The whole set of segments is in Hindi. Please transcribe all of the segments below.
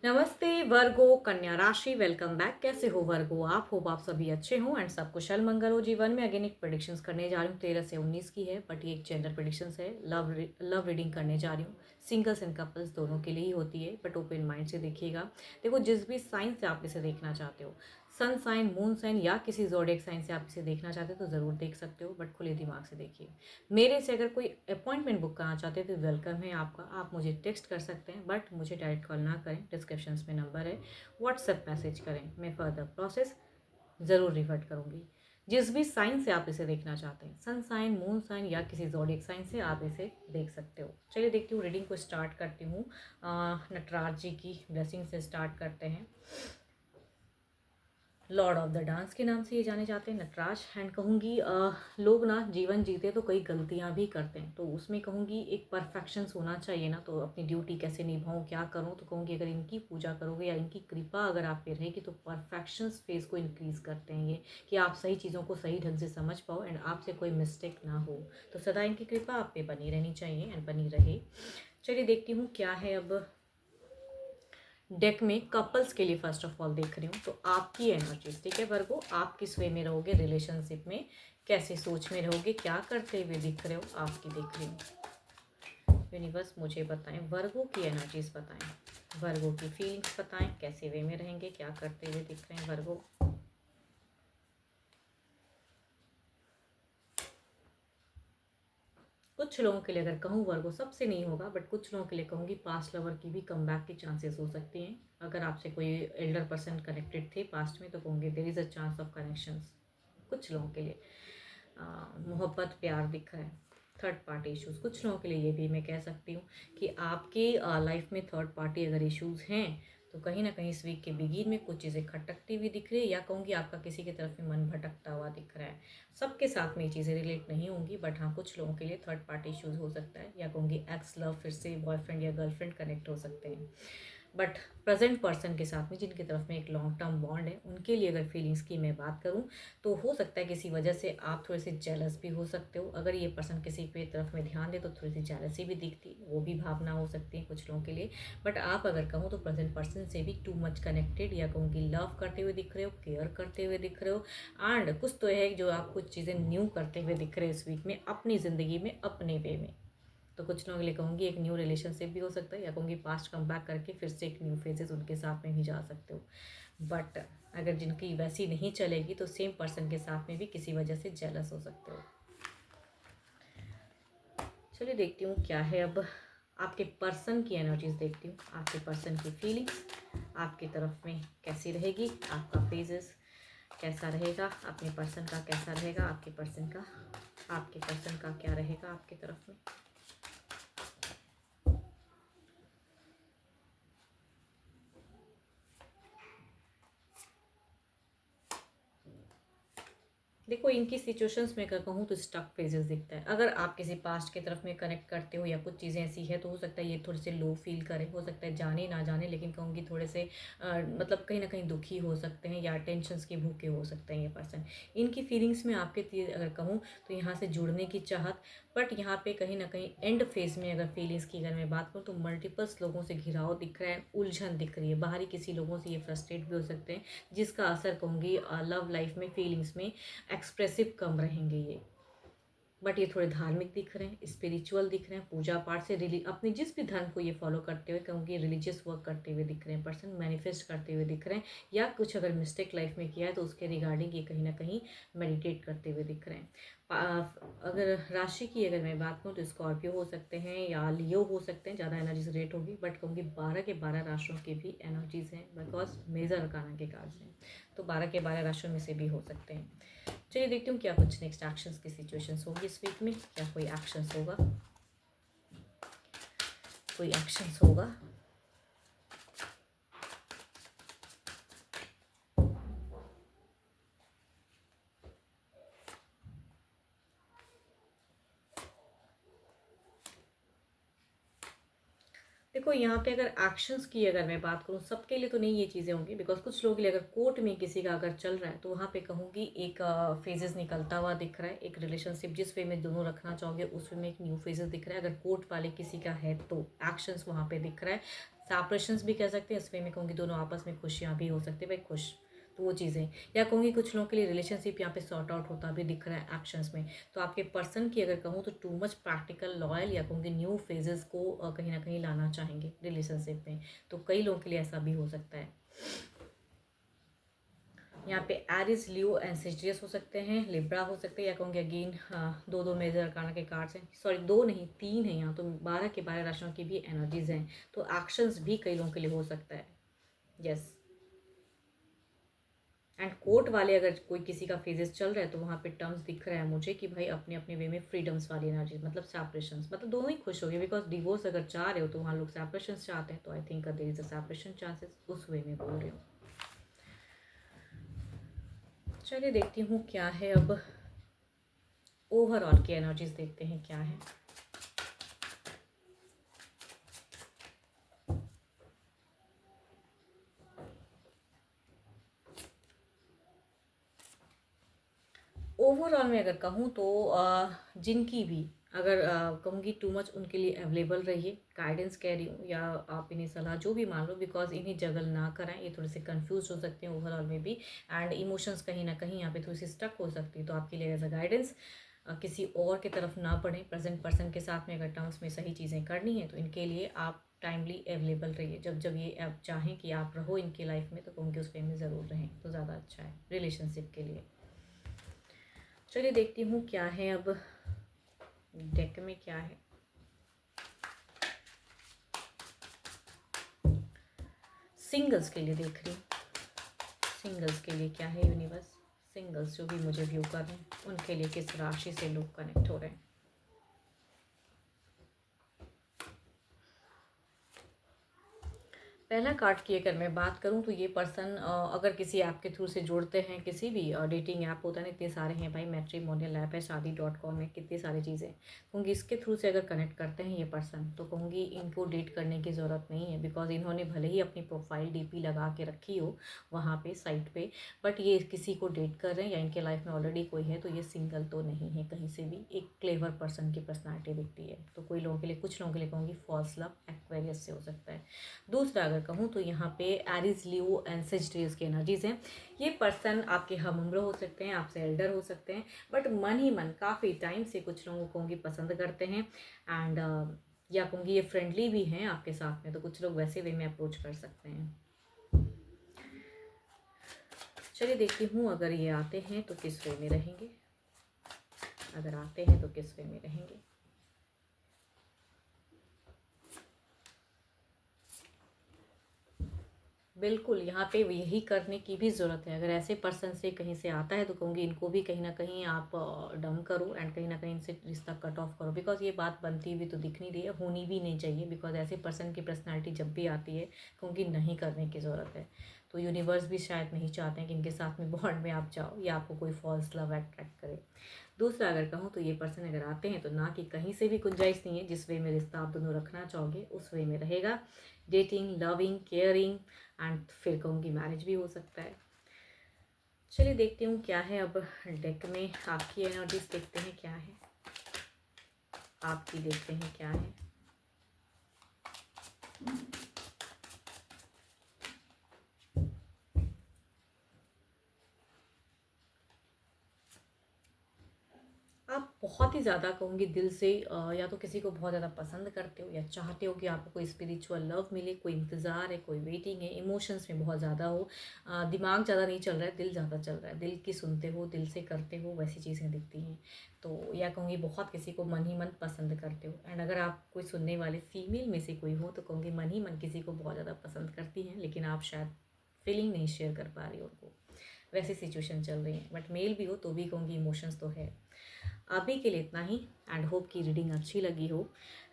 नमस्ते वर्गो कन्या राशि, वेलकम बैक। कैसे हो वर्गो आप? होप आप सभी अच्छे हो एंड सब कुशल मंगल हो जीवन में। अगेन एक प्रेडिक्शंस करने जा रही हूँ, 13 से 19 की है, बट ये एक जेंडर प्रेडिक्शंस है। लव रीडिंग करने जा रही हूँ। सिंगल्स एंड कपल्स दोनों के लिए ही होती है, बट ओपन माइंड से देखिएगा। देखो, जिस भी साइन से आप इसे देखना चाहते हो, सन साइन, मून साइन या किसी जोडिएक साइन से आप इसे देखना चाहते हो तो ज़रूर देख सकते हो, बट खुले दिमाग से देखिए। मेरे से अगर कोई अपॉइंटमेंट बुक करना चाहते हैं तो वेलकम है आपका। आप मुझे टेक्स्ट कर सकते हैं, बट मुझे डायरेक्ट कॉल ना करें। डिस्क्रिप्शन में नंबर है, व्हाट्सएप मैसेज करें, मैं फर्दर प्रोसेस ज़रूर रिवर्ट करूँगी। जिस भी साइन से आप इसे देखना चाहते हैं, सन साइन, मून साइन या किसी जोडिएक साइन से आप इसे देख सकते हो। चलिए देखती हूँ, रीडिंग को स्टार्ट करती हूँ। नटराज जी की ब्लेसिंग से स्टार्ट करते हैं। लॉर्ड ऑफ द डांस के नाम से ये जाने जाते हैं नटराज। एंड कहूँगी लोग ना जीवन जीते तो कई गलतियाँ भी करते हैं, तो उसमें कहूँगी एक परफेक्शंस होना चाहिए ना। तो अपनी ड्यूटी कैसे निभाऊँ, क्या करूँ, तो कहूँगी अगर इनकी पूजा करोगे या इनकी कृपा अगर आप पे रहेगी तो परफेक्शंस फेज को इंक्रीज़ करते हैं ये, कि आप सही चीज़ों को सही ढंग से समझ पाओ एंड आपसे कोई मिस्टेक ना हो। तो सदा इनकी कृपा आप पे बनी रहनी चाहिए एंड बनी रहे। चलिए देखती हूँ क्या है अब डेक में। कपल्स के लिए फर्स्ट ऑफ ऑल देख रही हूँ, तो आपकी एनर्जीज, ठीक है वर्गो, आप किस वे में रहोगे रिलेशनशिप में, कैसे सोच में रहोगे, क्या करते हुए दिख रहे हो, आपकी देख रही हूँ। यूनिवर्स मुझे बताएं, वर्गो की एनर्जीज बताएं, वर्गो की फीलिंग्स बताएं, कैसे वे में रहेंगे, क्या करते हुए दिख रहे हैं वर्गो। कुछ लोगों के लिए अगर कहूँ वर्गो, सबसे नहीं होगा, बट कुछ लोगों के लिए कहूँगी पास्ट लवर की भी कम बैक की चांसेस हो सकती हैं। अगर आपसे कोई एल्डर पर्सन कनेक्टेड थे पास्ट में तो कहूँगी there is a chance of connections. कुछ लोगों के लिए मोहब्बत प्यार दिख रहा है। थर्ड पार्टी इश्यूज़, कुछ लोगों के लिए ये भी मैं कह सकती हूँ कि आपकी लाइफ में थर्ड पार्टी अगर इश्यूज़ हैं तो कहीं ना कहीं इस वीक के बिगिन में कुछ चीज़ें खटकती हुई दिख रही है, या कहूँगी आपका किसी की तरफ में मन भटकता हुआ दिख रहा है। सबके साथ में ये चीज़ें रिलेट नहीं होंगी, बट हाँ कुछ लोगों के लिए थर्ड पार्टी इश्यूज़ हो सकता है, या कहूँगी एक्स लव फिर से बॉयफ्रेंड या गर्लफ्रेंड कनेक्ट हो सकते हैं। बट प्रेजेंट पर्सन के साथ में जिनकी तरफ में एक लॉन्ग टर्म बॉन्ड है, उनके लिए अगर फीलिंग्स की मैं बात करूं तो हो सकता है किसी वजह से आप थोड़े से जेलस भी हो सकते हो। अगर ये पर्सन किसी पे तरफ में ध्यान दे तो थोड़ी सी जेलसी भी दिखती, वो भी भावना हो सकती है कुछ लोगों के लिए। बट आप अगर कहूँ तो प्रेजेंट पर्सन से भी टू मच कनेक्टेड, या कहूँगी लव करते हुए दिख रहे हो, केयर करते हुए दिख रहे हो। एंड कुछ तो है जो आप कुछ चीज़ें न्यू करते हुए दिख रहे हो इस वीक में अपनी ज़िंदगी में, अपने वे में। तो कुछ लोगों के लिए कहूँगी एक न्यू रिलेशनशिप भी हो सकता है, या कहूँगी पास्ट कम बैक करके फिर से एक न्यू फेजेस उनके साथ में भी जा सकते हो। बट अगर जिनकी वैसी नहीं चलेगी तो सेम पर्सन के साथ में भी किसी वजह से जेलस हो सकते हो। चलिए देखती हूँ क्या है अब आपके पर्सन की एनर्जीज देखती हूँ, आपके पर्सन की फीलिंग्स आपकी तरफ में कैसी रहेगी, आपका फेजेस कैसा रहेगा, अपने पर्सन का कैसा रहेगा, आपके पर्सन का क्या रहेगा आपकी तरफ में। देखो, इनकी सिचुएशंस में अगर कहूँ तो स्टक फेजेस दिखता है। अगर आप किसी पास्ट की तरफ में कनेक्ट करते हो या कुछ चीज़ें ऐसी है तो हो सकता है ये थोड़े से लो फील करें, हो सकता है जाने ना जाने, लेकिन कहूँगी थोड़े से मतलब कहीं ना कहीं दुखी हो सकते हैं या टेंशन्स के भूखे हो सकते हैं ये पर्सन। इनकी फीलिंग्स में आपके अगर कहूँ तो यहाँ से जुड़ने की चाहत, बट यहाँ पे कहीं ना कहीं एंड फेज में अगर फीलिंग्स की अगर मैं बात करूँ तो मल्टीपल्स लोगों से घिराव दिख रहा है, उलझन दिख रही है। बाहरी किसी लोगों से ये फ्रस्ट्रेट भी हो सकते हैं, जिसका असर कहूँगी लव लाइफ में फीलिंग्स में एक्सप्रेसिव कम रहेंगे ये। बट ये थोड़े धार्मिक दिख रहे हैं, स्पिरिचुअल दिख रहे हैं, पूजा पाठ से अपने जिस भी धर्म को ये फॉलो करते हुए कहूँगी रिलीजियस वर्क करते हुए दिख रहे हैं पर्सन, मैनिफेस्ट करते हुए दिख रहे हैं, या कुछ अगर मिस्टेक लाइफ में किया है तो उसके रिगार्डिंग ये कहीं ना कहीं मेडिटेट करते हुए दिख रहे हैं। अगर राशि की अगर मैं बात करूँ तो स्कॉर्पियो हो सकते हैं या लियो हो सकते हैं, ज़्यादा एनर्जीज रेट होगी, बट कहूँगी 12 के 12 राशियों की भी एनर्जीज हैं, बिकॉज मेजर अरकाना के कार्ड्स हैं, तो 12 के 12 राशियों में से भी हो सकते हैं। चलिए देखती हूँ क्या कुछ नेक्स्ट एक्शंस की सिचुएशंस होगी इस वीक में, क्या कोई एक्शंस होगा, कोई एक्शंस होगा। देखो, यहाँ पे अगर एक्शंस की अगर मैं बात करूँ, सबके लिए तो नहीं ये चीज़ें होंगी, बिकॉज कुछ लोगों के लिए अगर कोर्ट में किसी का अगर चल रहा है तो वहाँ पे कहूँगी एक फेजेस निकलता हुआ दिख रहा है। एक रिलेशनशिप जिस वे में दोनों रखना चाहोगे उस वे में एक न्यू फेजेस दिख रहा है। अगर कोर्ट वाले किसी का है तो एक्शंस वहाँ पे दिख रहा है। सेपरेशंस भी कह सकते हैं, इस वे में कहूँगी दोनों आपस में खुशियाँ भी हो सकती है, भाई खुश, तो वो चीज़ें। या कहूँगी कुछ लोगों के लिए रिलेशनशिप यहाँ पे सॉर्ट आउट होता भी दिख रहा है एक्शंस में। तो आपके पर्सन की अगर कहूँ तो टू मच प्रैक्टिकल, लॉयल, या कहूँगी न्यू फेजेस को कहीं ना कहीं लाना चाहेंगे रिलेशनशिप में, तो कई लोगों के लिए ऐसा भी हो सकता है। यहाँ पे एरिस, लियो एंड सेजिटरियस हो सकते हैं, लिब्रा हो सकते हैं, या कहूँगी अगेन दो दो मेजर अरकाना के कार्ड्स हैं, सॉरी दो नहीं तीन हैं यहाँ, तो 12 के 12 राशियों की भी एनर्जीज हैं, तो एक्शंस भी कई लोगों के लिए हो सकता है। यस, एंड कोर्ट वाले अगर कोई किसी का फेजेस चल रहा है तो वहाँ पे टर्म्स दिख रहा है मुझे कि भाई अपने अपने वे में फ्रीडम्स वाली एनर्जी, मतलब सेपरेशंस, मतलब दोनों ही खुश हो गए, बिकॉज डिवोर्स अगर चाह रहे हो तो वहाँ लोग सेपरेशंस चाहते हैं, तो I think there is a separation chances, उस वे में बोल रही हूँ। चलिए देखती हूँ क्या है अब, ओवरऑल की एनर्जीज देखते हैं क्या है। ओवरऑल में अगर कहूँ तो जिनकी भी अगर कहूँगी टू मच उनके लिए अवेलेबल रहिए, गाइडेंस कह रही हूँ, या आप इन्हें सलाह जो भी मान लो, बिकॉज इन्हें जगल ना कराएं, ये थोड़े से कंफ्यूज हो सकते हैं ओवरऑल में भी, एंड इमोशंस कहीं ना कहीं यहाँ पे थोड़ी सी स्टक हो सकती है, तो आपके लिए एज अ गाइडेंस किसी और की तरफ ना पड़े, प्रेजेंट पर्सन के साथ में अगर टर्म्स में सही चीज़ें करनी है तो इनके लिए आप टाइमली अवेलेबल रहिए, जब जब ये आप चाहें कि आप रहो इनकी लाइफ में तो कहूँगी उस वे में ज़रूर रहें, तो ज़्यादा अच्छा है रिलेशनशिप के लिए। चलिए देखती हूँ क्या है अब, डेक में क्या है। सिंगल्स के लिए देख रही हूँ, सिंगल्स के लिए क्या है यूनिवर्स, सिंगल्स जो भी मुझे व्यू कर रहे हैं उनके लिए किस राशि से लोग कनेक्ट हो रहे हैं। पहला कार्ड की अगर मैं बात करूं तो ये पर्सन अगर किसी ऐप के थ्रू से जुड़ते हैं, किसी भी डेटिंग ऐप होता है ना, इतने सारे हैं भाई, मैट्रिमोनियल ऐप है, शादी.com है, कितनी सारी चीज़ें, कहूँगी इसके थ्रू से अगर कनेक्ट करते हैं ये पर्सन, तो कहूँगी इनको डेट करने की ज़रूरत नहीं है, बिकॉज इन्होंने भले ही अपनी प्रोफाइल डीपी लगा के रखी हो वहाँ पे साइट पे, बट ये किसी को डेट कर रहे हैं या इनके लाइफ में ऑलरेडी कोई है, तो ये सिंगल तो नहीं है कहीं से भी, एक क्लेवर पर्सन की पर्सनैलिटी दिखती है, तो कोई लोगों के लिए, कुछ लोगों के लिए कहूँगी फॉल्स लव एक्वेरियस से हो सकता है। दूसरा अगर कहूँ तो यहाँ पे एरिस, लियो एंड सेजिटेरियस की एनर्जीज हैं, ये पर्सन आपके हम उम्र हो सकते हैं, आपसे एल्डर हो सकते हैं, बट मन ही मन काफ़ी टाइम से कुछ लोगों को कहूँगी पसंद करते हैं, एंड या कहूँगी ये फ्रेंडली भी हैं आपके साथ में, तो कुछ लोग वैसे वे में अप्रोच कर सकते हैं। चलिए देखती हूँ अगर ये आते हैं तो किस वे में रहेंगे, अगर आते हैं तो किस वे में रहेंगे। बिल्कुल, यहाँ पे यही करने की भी ज़रूरत है, अगर ऐसे पर्सन से कहीं से आता है तो कहूँगी इनको भी कहीं न कहीं आप डंप करो, एंड कहीं न कहीं इनसे रिश्ता कट ऑफ करो, बिकॉज़ ये बात बनती हुई तो दिख नहीं रही है, होनी भी नहीं चाहिए, बिकॉज़ ऐसे पर्सन की पर्सनैलिटी जब भी आती है कहूँगी नहीं करने की ज़रूरत है। तो यूनिवर्स भी शायद नहीं चाहते हैं कि इनके साथ में बॉन्ड में आप जाओ या आपको कोई फॉल्स लव अट्रैक्ट करे। दूसरा अगर कहूँ तो ये पर्सन अगर आते हैं तो ना कि कहीं से भी गुंजाइश नहीं है, जिस वे में रिश्ता आप दोनों रखना चाहोगे उस वे में रहेगा, डेटिंग, लविंग, केयरिंग, एंड फिर कहूँगी मैरिज भी हो सकता है। चलिए देखती हूँ क्या है अब, डेक में आपकी एनर्जीज देखते हैं क्या है, आपकी देखते हैं क्या है। आप बहुत ही ज़्यादा कहूँगी दिल से या तो किसी को बहुत ज़्यादा पसंद करते हो या चाहते हो कि आपको कोई स्पिरिचुअल लव मिले, कोई इंतज़ार है, कोई वेटिंग है, इमोशंस में बहुत ज़्यादा हो, दिमाग ज़्यादा नहीं चल रहा है, दिल ज़्यादा चल रहा है, दिल की सुनते हो, दिल से करते हो, वैसी चीज़ें दिखती हैं। तो या कहूँगी बहुत किसी को मन ही मन पसंद करते हो, एंड अगर आप कोई सुनने वाले फीमेल में से कोई हो तो कहूँगी मन ही मन किसी को बहुत ज़्यादा पसंद करती हैं, लेकिन आप शायद फीलिंग नहीं शेयर कर पा रही हो उनको, वैसी सिचुएशन चल रही है, बट मेल भी हो तो भी कहूँगी इमोशंस तो है। अभी के लिए इतना ही, एंड होप की रीडिंग अच्छी लगी हो,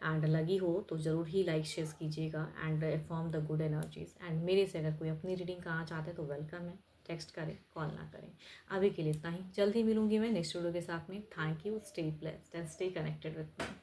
एंड लगी हो तो ज़रूर ही लाइक शेयर कीजिएगा, and inform the good energies, and मेरे से अगर कोई अपनी रीडिंग कराना चाहते हैं तो वेलकम है, टेक्स्ट करें, कॉल ना करें। अभी के लिए इतना ही, जल्द ही मिलूंगी मैं नेक्स्ट वीडियो के साथ में। Thank you, stay blessed and stay connected with me.